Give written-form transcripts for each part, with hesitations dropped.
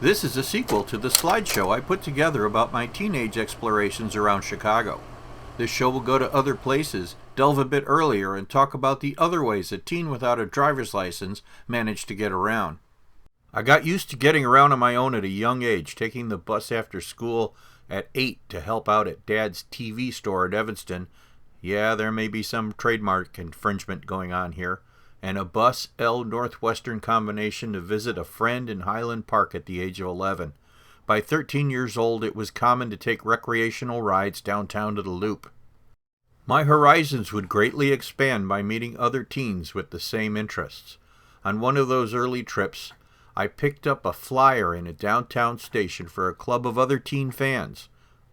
This is a sequel to the slideshow I put together about my teenage explorations around Chicago. This show will go to other places, delve a bit earlier, and talk about the other ways a teen without a driver's license managed to get around. I got used to getting around on my own at a young age, taking the bus after school at 8 to help out at Dad's TV store at Evanston. Yeah, there may be some trademark infringement going on here. And a bus L Northwestern combination to visit a friend in Highland Park at the age of 11. By 13 years old, it was common to take recreational rides downtown to the Loop. My horizons would greatly expand by meeting other teens with the same interests. On one of those early trips, I picked up a flyer in a downtown station for a club of other teen fans.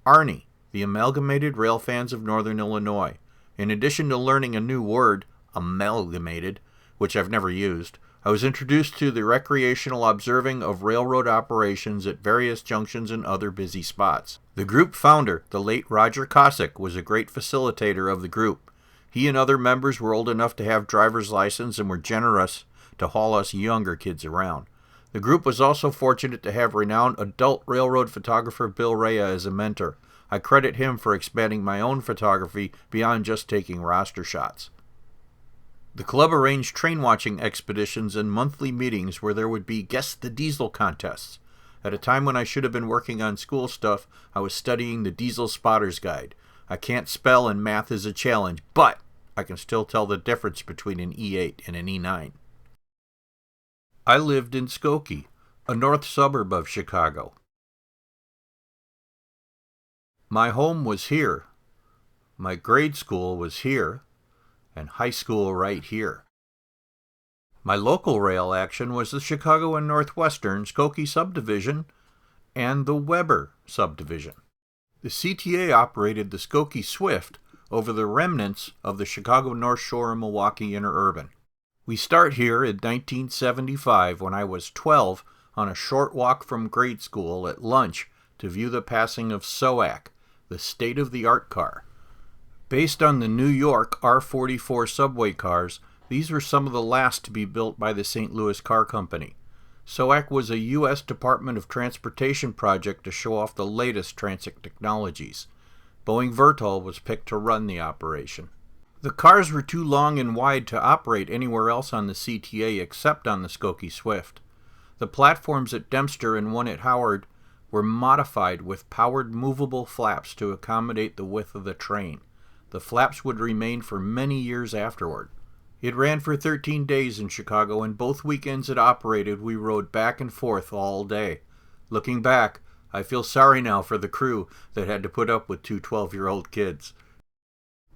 ARNI, the Amalgamated Rail Fans of Northern Illinois. In addition to learning a new word, amalgamated, which I've never used, I was introduced to the recreational observing of railroad operations at various junctions and other busy spots. The group founder, the late Roger Cossack, was a great facilitator of the group. He and other members were old enough to have driver's license and were generous to haul us younger kids around. The group was also fortunate to have renowned adult railroad photographer Bill Rea as a mentor. I credit him for expanding my own photography beyond just taking roster shots. The club arranged train-watching expeditions and monthly meetings where there would be Guess the Diesel contests. At a time when I should have been working on school stuff, I was studying the Diesel Spotter's Guide. I can't spell and math is a challenge, but I can still tell the difference between an E8 and an E9. I lived in Skokie, a north suburb of Chicago. My home was here. My grade school was here. And high school right here. My local rail action was the Chicago and Northwestern Skokie Subdivision and the Weber Subdivision. The CTA operated the Skokie Swift over the remnants of the Chicago North Shore and Milwaukee interurban. We start here in 1975 when I was 12 on a short walk from grade school at lunch to view the passing of SOAC, the state-of-the-art car. Based on the New York R44 subway cars, these were some of the last to be built by the St. Louis Car Company. SOAC was a U.S. Department of Transportation project to show off the latest transit technologies. Boeing Vertol was picked to run the operation. The cars were too long and wide to operate anywhere else on the CTA except on the Skokie Swift. The platforms at Dempster and one at Howard were modified with powered movable flaps to accommodate the width of the train. The flaps would remain for many years afterward. It ran for 13 days in Chicago, and both weekends it operated, we rode back and forth all day. Looking back, I feel sorry now for the crew that had to put up with two 12-year-old kids.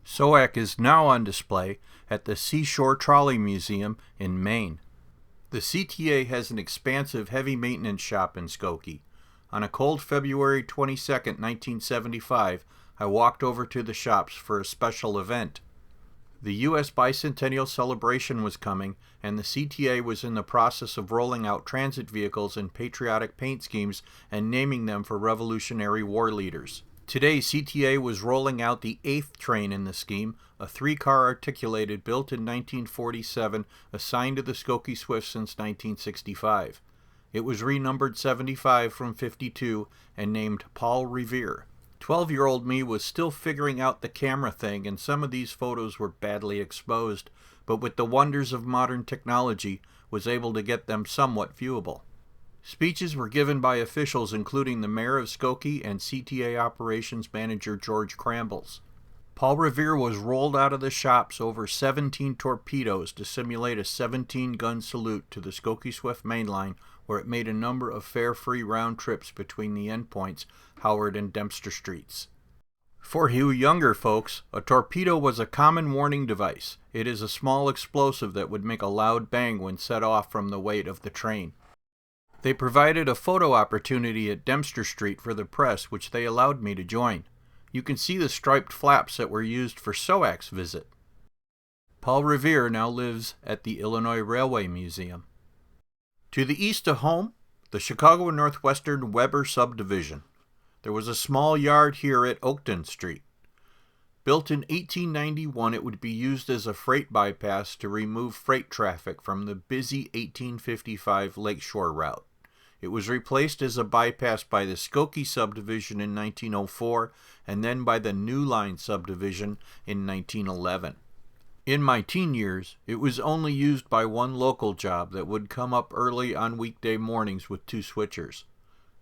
SOAC is now on display at the Seashore Trolley Museum in Maine. The CTA has an expansive heavy maintenance shop in Skokie. On a cold February 22, 1975, I walked over to the shops for a special event. The U.S. Bicentennial celebration was coming, and the CTA was in the process of rolling out transit vehicles in patriotic paint schemes and naming them for Revolutionary War leaders. Today, CTA was rolling out the 8th train in the scheme, a 3-car articulated built in 1947, assigned to the Skokie Swift since 1965. It was renumbered 75 from 52 and named Paul Revere. 12-year-old me was still figuring out the camera thing, and some of these photos were badly exposed, but with the wonders of modern technology, was able to get them somewhat viewable. Speeches were given by officials including the mayor of Skokie and CTA operations manager George Crambles. Paul Revere was rolled out of the shops over 17 torpedoes to simulate a 17-gun salute to the Skokie Swift mainline, where it made a number of fare-free round trips between the endpoints, Howard and Dempster Streets. For you younger folks, a torpedo was a common warning device. It is a small explosive that would make a loud bang when set off from the weight of the train. They provided a photo opportunity at Dempster Street for the press, which they allowed me to join. You can see the striped flaps that were used for SOAC's visit. Paul Revere now lives at the Illinois Railway Museum. To the east of home, the Chicago and Northwestern Weber Subdivision. There was a small yard here at Oakton Street. Built in 1891, it would be used as a freight bypass to remove freight traffic from the busy 1855 Lakeshore route. It was replaced as a bypass by the Skokie Subdivision in 1904 and then by the New Line Subdivision in 1911. In my teen years, it was only used by one local job that would come up early on weekday mornings with two switchers.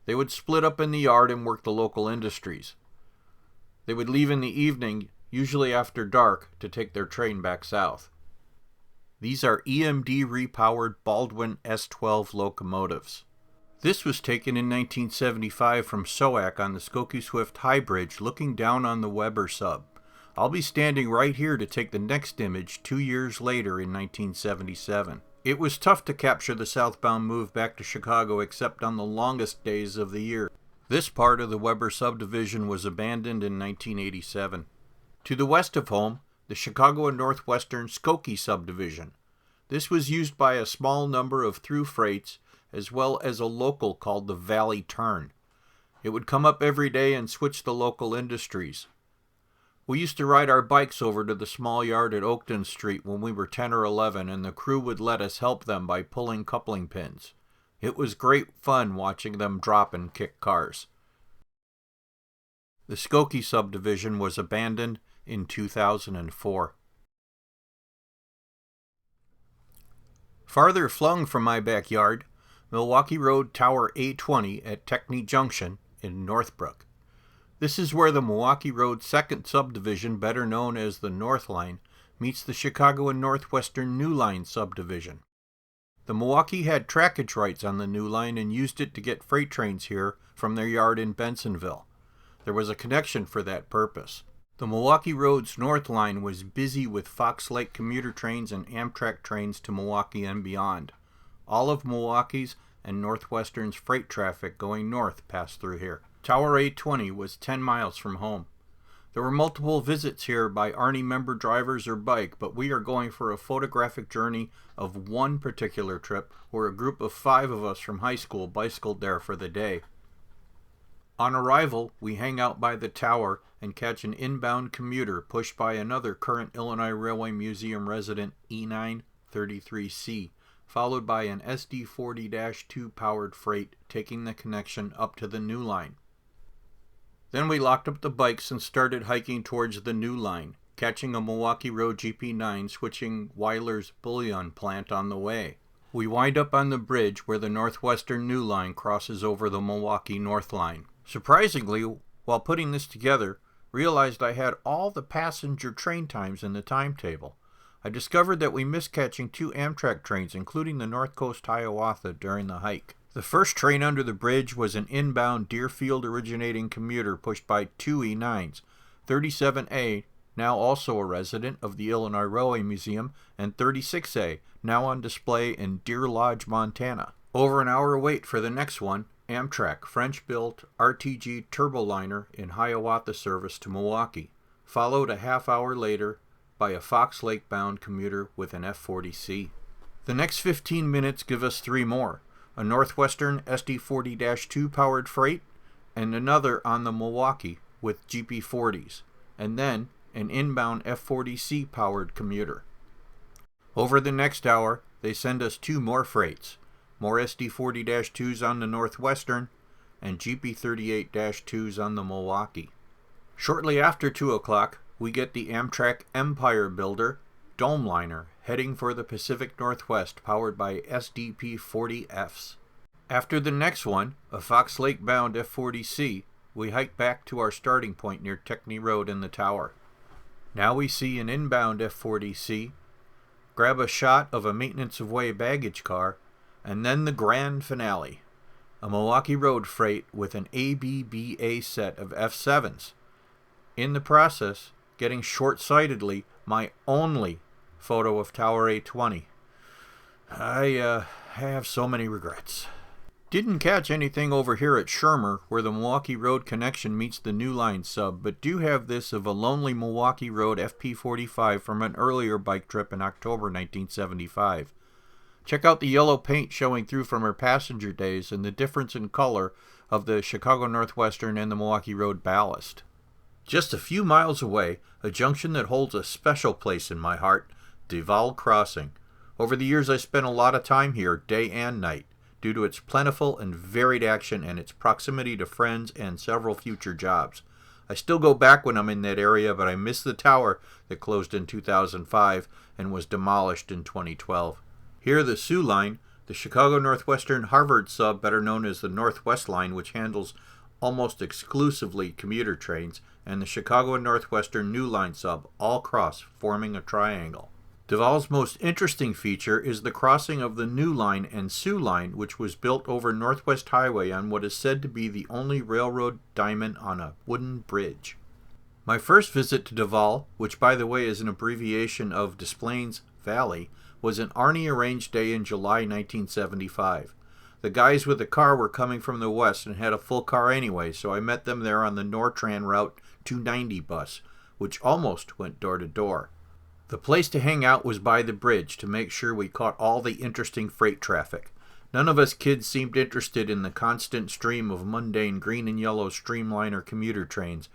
They would split up in the yard and work the local industries. They would leave in the evening, usually after dark, to take their train back south. These are EMD repowered Baldwin S12 locomotives. This was taken in 1975 from SOAC on the Skokie Swift High Bridge looking down on the Weber Sub. I'll be standing right here to take the next image 2 years later in 1977. It was tough to capture the southbound move back to Chicago except on the longest days of the year. This part of the Weber Subdivision was abandoned in 1987. To the west of home, the Chicago and Northwestern Skokie Subdivision. This was used by a small number of through freights as well as a local called the Valley Turn. It would come up every day and switch the local industries. We used to ride our bikes over to the small yard at Oakton Street when we were 10 or 11, and the crew would let us help them by pulling coupling pins. It was great fun watching them drop and kick cars. The Skokie Subdivision was abandoned in 2004. Farther flung from my backyard, Milwaukee Road Tower A20 at Techny Junction in Northbrook. This is where the Milwaukee Road 2nd Subdivision, better known as the North Line, meets the Chicago and Northwestern New Line Subdivision. The Milwaukee had trackage rights on the New Line and used it to get freight trains here from their yard in Bensenville. There was a connection for that purpose. The Milwaukee Road's North Line was busy with Fox Lake commuter trains and Amtrak trains to Milwaukee and beyond. All of Milwaukee's and Northwestern's freight traffic going north passed through here. Tower A20 was 10 miles from home. There were multiple visits here by Army member drivers or bike, but we are going for a photographic journey of one particular trip where a group of 5 of us from high school bicycled there for the day. On arrival, we hang out by the tower and catch an inbound commuter pushed by another current Illinois Railway Museum resident E933C, followed by an SD40-2 powered freight taking the connection up to the New Line. Then we locked up the bikes and started hiking towards the New Line, catching a Milwaukee Road GP9 switching Weiler's Bullion plant on the way. We wind up on the bridge where the Northwestern New Line crosses over the Milwaukee North Line. Surprisingly, while putting this together, realized I had all the passenger train times in the timetable. I discovered that we missed catching 2 Amtrak trains, including the North Coast Hiawatha, during the hike. The first train under the bridge was an inbound Deerfield originating commuter pushed by 2 E9s, 37A, now also a resident of the Illinois Railway Museum, and 36A, now on display in Deer Lodge, Montana. Over an hour wait for the next one, Amtrak, French-built RTG turboliner in Hiawatha service to Milwaukee, followed a half hour later by a Fox Lake-bound commuter with an F40C. The next 15 minutes give us 3 more. A Northwestern SD40-2 powered freight, and another on the Milwaukee with GP40s, and then an inbound F40C powered commuter. Over the next hour, they send us 2 more freights, more SD40-2s on the Northwestern, and GP38-2s on the Milwaukee. Shortly after 2 o'clock, we get the Amtrak Empire Builder Domeliner heading for the Pacific Northwest, powered by SDP-40Fs. After the next one, a Fox Lake-bound F40C, we hike back to our starting point near Techny Road in the tower. Now we see an inbound F40C, grab a shot of a maintenance-of-way baggage car, and then the grand finale, a Milwaukee Road freight with an ABBA set of F7s. In the process, getting short-sightedly my only photo of Tower A20. I have so many regrets. Didn't catch anything over here at Shermer, where the Milwaukee Road connection meets the New Line sub, but do have this of a lonely Milwaukee Road FP45 from an earlier bike trip in October 1975. Check out the yellow paint showing through from her passenger days and the difference in color of the Chicago Northwestern and the Milwaukee Road ballast. Just a few miles away, a junction that holds a special place in my heart, Deval Crossing. Over the years I spent a lot of time here, day and night. due to its plentiful and varied action and its proximity to friends and several future jobs. I still go back when I'm in that area, but I miss the tower that closed in 2005 and was demolished in 2012. Here, the Sioux Line, the Chicago Northwestern Harvard sub, better known as the Northwest Line, which handles almost exclusively commuter trains, and the Chicago and Northwestern New Line sub all cross, forming a triangle. Deval's most interesting feature is the crossing of the New Line and Sioux Line, which was built over Northwest Highway on what is said to be the only railroad diamond on a wooden bridge. My first visit to Deval, which by the way is an abbreviation of Des Plaines Valley, was an Arnie-arranged day in July 1975. The guys with the car were coming from the west and had a full car anyway, so I met them there on the Nortran Route 290 bus, which almost went door to door. The place to hang out was by the bridge to make sure we caught all the interesting freight traffic. None of us kids seemed interested in the constant stream of mundane green and yellow streamliner commuter trains.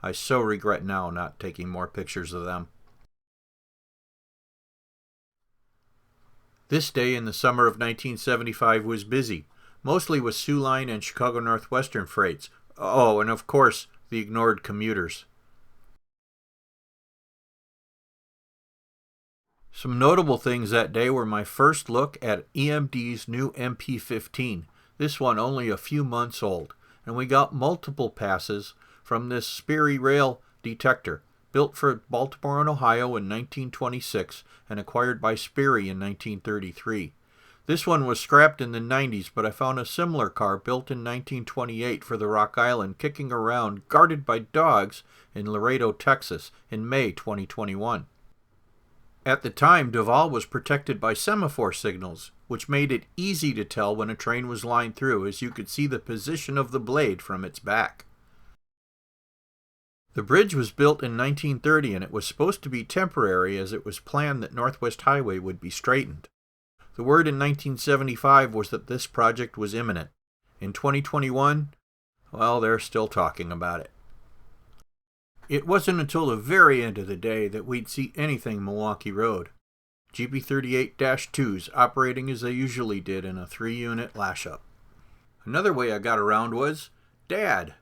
I so regret now not taking more pictures of them. This day in the summer of 1975 was busy, mostly with Sioux Line and Chicago Northwestern freights. Oh, and of course, the ignored commuters. Some notable things that day were my first look at EMD's new MP15, this one only a few months old, and we got multiple passes from this Sperry rail detector, built for Baltimore and Ohio in 1926 and acquired by Sperry in 1933. This one was scrapped in the 90s, but I found a similar car built in 1928 for the Rock Island kicking around, guarded by dogs, in Laredo, Texas in May 2021. At the time, Deval was protected by semaphore signals, which made it easy to tell when a train was lined through, as you could see the position of the blade from its back. The bridge was built in 1930 and it was supposed to be temporary, as it was planned that Northwest Highway would be straightened. The word in 1975 was that this project was imminent. In 2021, well, they're still talking about it. It wasn't until the very end of the day that we'd see anything Milwaukee Road. GB38-2s operating as they usually did in a 3-unit lash-up. Another way I got around was Dad.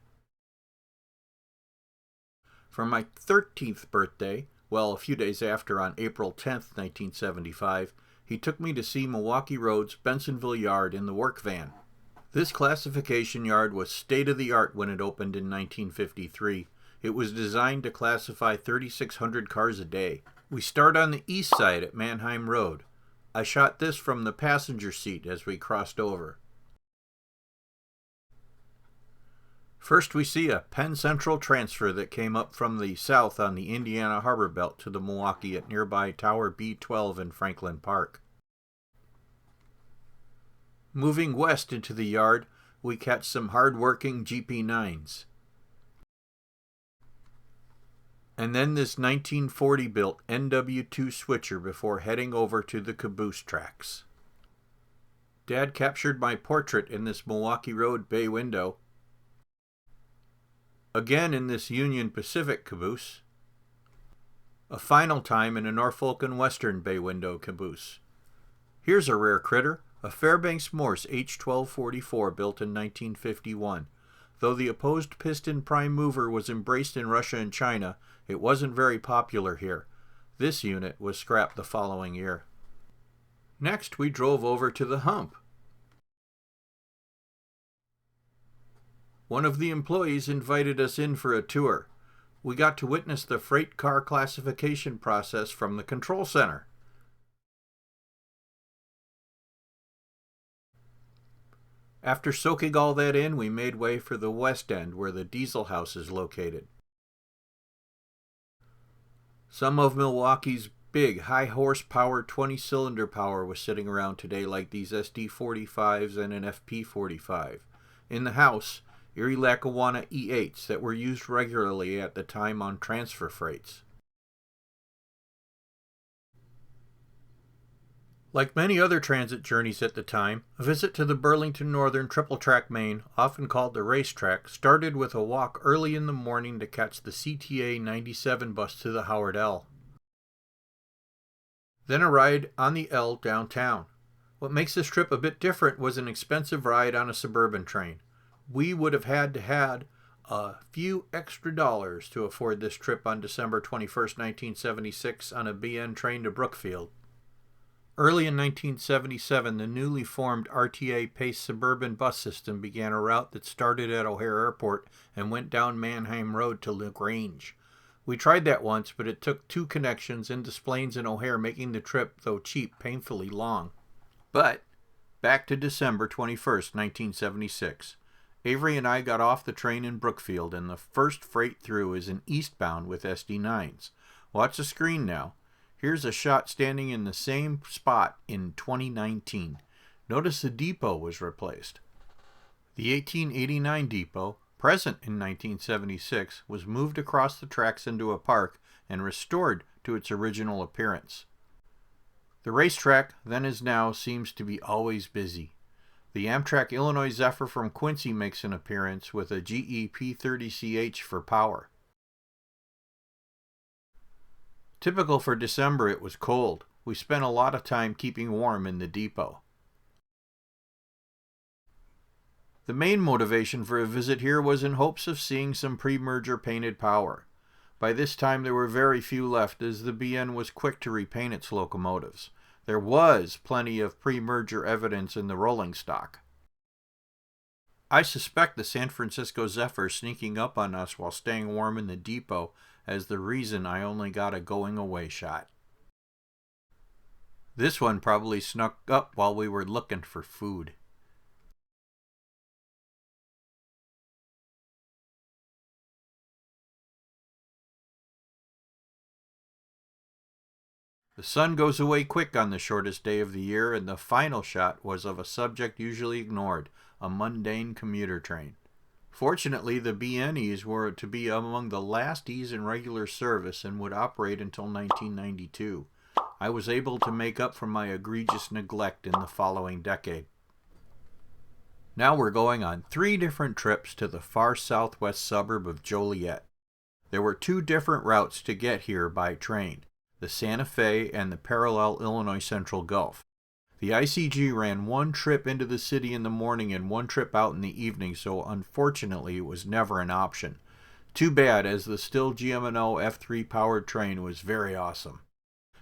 For my 13th birthday, well, a few days after on April 10th, 1975, he took me to see Milwaukee Road's Bensenville yard in the work van. This classification yard was state-of-the-art when it opened in 1953. It was designed to classify 3,600 cars a day. We start on the east side at Mannheim Road. I shot this from the passenger seat as we crossed over. First we see a Penn Central transfer that came up from the south on the Indiana Harbor Belt to the Milwaukee at nearby Tower B12 in Franklin Park. Moving west into the yard, we catch some hard-working GP9s. And then this 1940-built NW2 switcher before heading over to the caboose tracks. Dad captured my portrait in this Milwaukee Road bay window. Again in this Union Pacific caboose. A final time in a Norfolk and Western bay window caboose. Here's a rare critter, a Fairbanks Morse H1244 built in 1951. Though the opposed piston prime mover was embraced in Russia and China, it wasn't very popular here. This unit was scrapped the following year. Next, we drove over to the hump. One of the employees invited us in for a tour. We got to witness the freight car classification process from the control center. After soaking all that in, we made way for the west end where the diesel house is located. Some of Milwaukee's big, high-horsepower 20-cylinder power was sitting around today, like these SD45s and an FP45. In the house, Erie Lackawanna E8s that were used regularly at the time on transfer freights. Like many other transit journeys at the time, a visit to the Burlington Northern triple-track main, often called the racetrack, started with a walk early in the morning to catch the CTA 97 bus to the Howard L. Then a ride on the L downtown. What makes this trip a bit different was an expensive ride on a suburban train. We would have had to had a few extra dollars to afford this trip on December 21st, 1976 on a BN train to Brookfield. Early in 1977, the newly formed RTA Pace suburban bus system began a route that started at O'Hare Airport and went down Manheim Road to LaGrange. We tried that once, but it took 2 connections into Splains and O'Hare, making the trip, though cheap, painfully long. But back to December 21st, 1976. Avery and I got off the train in Brookfield, and the first freight through is an eastbound with SD9s. Watch the screen now. Here's a shot standing in the same spot in 2019. Notice the depot was replaced. The 1889 depot, present in 1976, was moved across the tracks into a park and restored to its original appearance. The racetrack, then as now, seems to be always busy. The Amtrak Illinois Zephyr from Quincy makes an appearance with a GE P30CH for power. Typical for December, it was cold. We spent a lot of time keeping warm in the depot. The main motivation for a visit here was in hopes of seeing some pre-merger painted power. By this time there were very few left, as the BN was quick to repaint its locomotives. There was plenty of pre-merger evidence in the rolling stock. I suspect the San Francisco Zephyr sneaking up on us while staying warm in the depot as the reason I only got a going away shot. This one probably snuck up while we were looking for food. The sun goes away quick on the shortest day of the year, and the final shot was of a subject usually ignored, a mundane commuter train. Fortunately, the BNEs were to be among the last E's in regular service and would operate until 1992. I was able to make up for my egregious neglect in the following decade. Now we're going on 3 different trips to the far southwest suburb of Joliet. There were 2 different routes to get here by train, the Santa Fe and the parallel Illinois Central Gulf. The ICG ran 1 trip into the city in the morning and 1 trip out in the evening, so unfortunately it was never an option. Too bad, as the still GM&O F3 powered train was very awesome.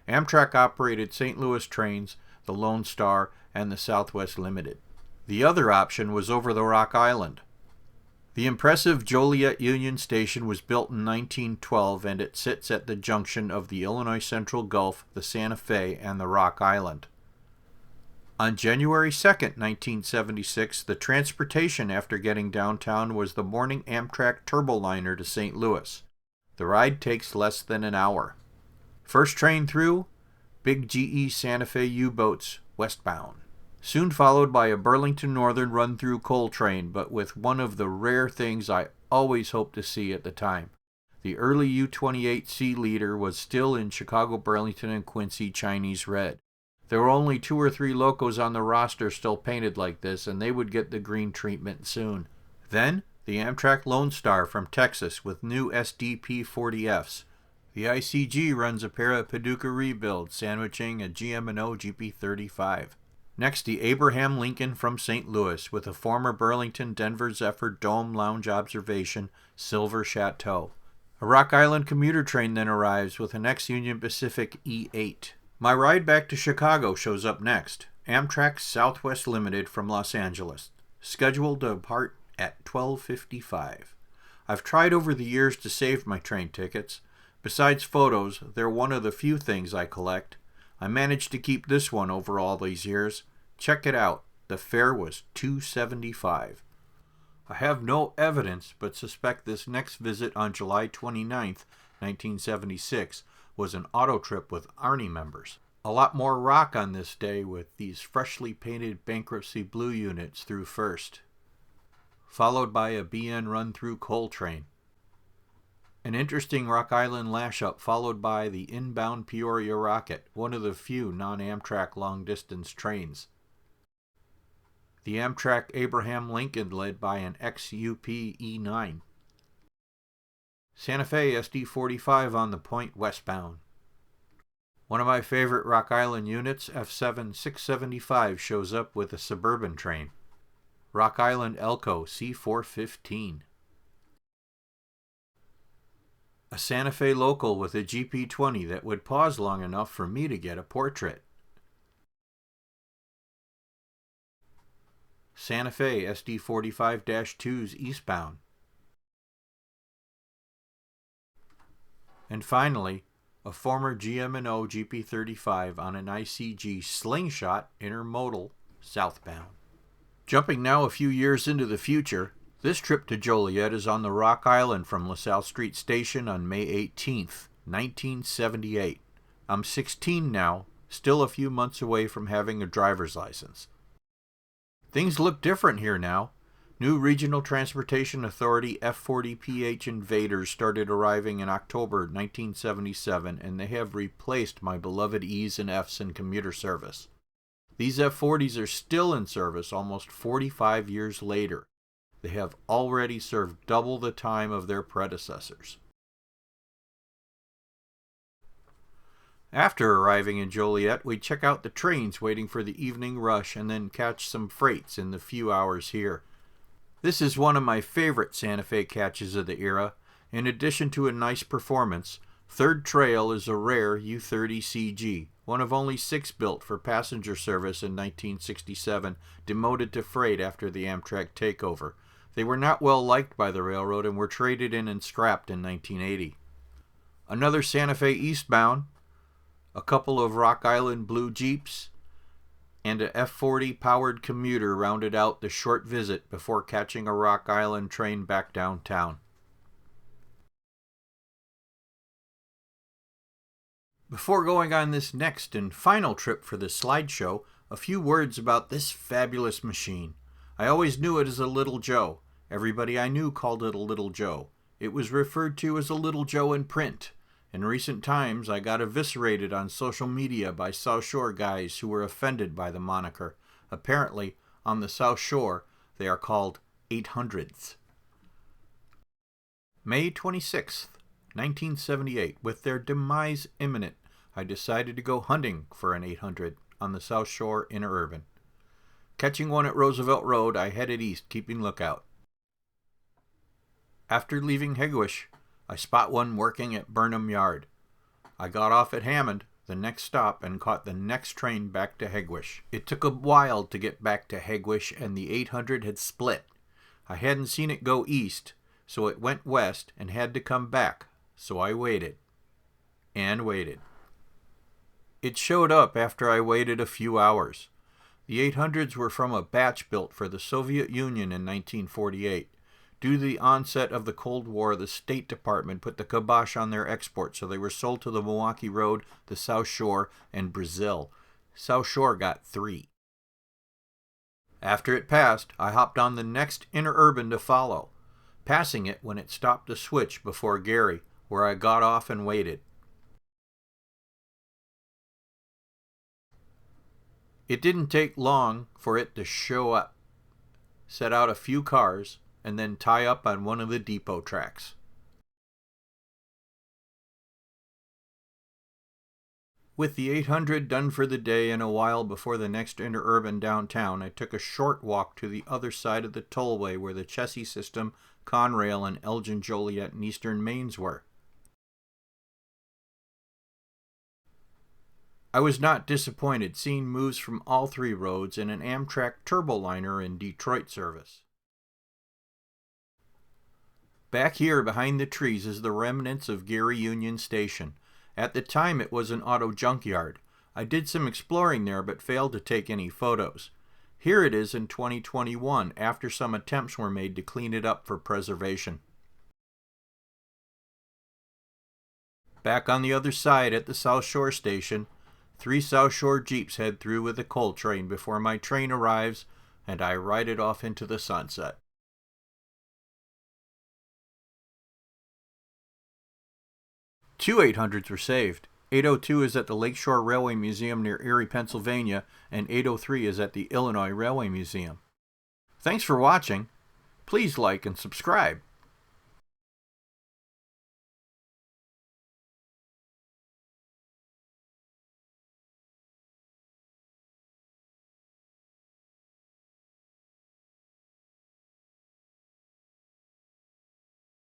Amtrak operated St. Louis trains, the Lone Star, and the Southwest Limited. The other option was over the Rock Island. The impressive Joliet Union Station was built in 1912, and it sits at the junction of the Illinois Central Gulf, the Santa Fe, and the Rock Island. On January 2, 1976, the transportation after getting downtown was the morning Amtrak Turboliner to St. Louis. The ride takes less than an hour. First train through, big GE Santa Fe U-boats westbound. Soon followed by a Burlington Northern run-through coal train, but with one of the rare things I always hoped to see at the time. The early U-28C leader was still in Chicago, Burlington, and Quincy Chinese red. There were only 2 or 3 locos on the roster still painted like this, and they would get the green treatment soon. Then, the Amtrak Lone Star from Texas with new SDP 40Fs. The ICG runs a pair of Paducah rebuilds, sandwiching a GM&O GP35. Next, the Abraham Lincoln from St. Louis with a former Burlington Denver Zephyr Dome Lounge Observation Silver Chateau. A Rock Island commuter train then arrives with an ex-Union Pacific E8. My ride back to Chicago shows up next. Amtrak Southwest Limited from Los Angeles, scheduled to depart at 12:55. I've tried over the years to save my train tickets. Besides photos, they're one of the few things I collect. I managed to keep this one over all these years. Check it out. The fare was $2.75. I have no evidence, but suspect this next visit on July 29th, 1976, was an auto trip with Arnie members. A lot more rock on this day with these freshly painted bankruptcy blue units through first, followed by a BN run-through coal train. An interesting Rock Island lash-up followed by the inbound Peoria Rocket, one of the few non-Amtrak long-distance trains. The Amtrak Abraham Lincoln led by an ex-UP E9. Santa Fe SD45 on the point westbound. One of my favorite Rock Island units, F7 675, shows up with a suburban train. Rock Island Elko C415. A Santa Fe local with a GP20 that would pause long enough for me to get a portrait. Santa Fe SD45-2s eastbound. And finally, a former GM&O GP35 on an ICG Slingshot intermodal southbound. Jumping now a few years into the future, this trip to Joliet is on the Rock Island from LaSalle Street Station on May 18th, 1978. I'm 16 now, still a few months away from having a driver's license. Things look different here now. New Regional Transportation Authority F40PH Invaders started arriving in October 1977, and they have replaced my beloved E's and F's in commuter service. These F40s are still in service almost 45 years later. They have already served double the time of their predecessors. After arriving in Joliet, we check out the trains waiting for the evening rush and then catch some freights in the few hours here. This is one of my favorite Santa Fe catches of the era. In addition to a nice performance, Third Trail is a rare U30CG, one of only 6 built for passenger service in 1967, demoted to freight after the Amtrak takeover. They were not well liked by the railroad and were traded in and scrapped in 1980. Another Santa Fe eastbound, a couple of Rock Island blue Jeeps, and a F40 powered commuter rounded out the short visit before catching a Rock Island train back downtown. Before going on this next and final trip for the slideshow, a few words about this fabulous machine. I always knew it as a Little Joe. Everybody I knew called it a Little Joe. It was referred to as a Little Joe in print. In recent times, I got eviscerated on social media by South Shore guys who were offended by the moniker. Apparently, on the South Shore, they are called 800s. May 26th, 1978, with their demise imminent, I decided to go hunting for an 800 on the South Shore interurban. Catching one at Roosevelt Road, I headed east, keeping lookout. After leaving Hegewisch, I spot one working at Burnham Yard. I got off at Hammond, the next stop, and caught the next train back to Hegewisch. It took a while to get back to Hegewisch, and the 800 had split. I hadn't seen it go east, so it went west and had to come back, so I waited. And waited. It showed up after I waited a few hours. The 800s were from a batch built for the Soviet Union in 1948. Due to the onset of the Cold War, the State Department put the kibosh on their export, so they were sold to the Milwaukee Road, the South Shore, and Brazil. South Shore got 3. After it passed, I hopped on the next interurban to follow, passing it when it stopped to switch before Gary, where I got off and waited. It didn't take long for it to show up, set out a few cars, and then tie up on one of the depot tracks. With the 800 done for the day and a while before the next interurban downtown, I took a short walk to the other side of the tollway where the Chessie System, Conrail, and Elgin, Joliet, and Eastern Mains were. I was not disappointed seeing moves from all 3 roads and an Amtrak Turboliner in Detroit service. Back here behind the trees is the remnants of Gary Union Station. At the time it was an auto junkyard. I did some exploring there but failed to take any photos. Here it is in 2021 after some attempts were made to clean it up for preservation. Back on the other side at the South Shore station, 3 South Shore Jeeps head through with a coal train before my train arrives and I ride it off into the sunset. 2 800s were saved. 802 is at the Lakeshore Railway Museum near Erie, Pennsylvania, and 803 is at the Illinois Railway Museum. Thanks for watching. Please like and subscribe.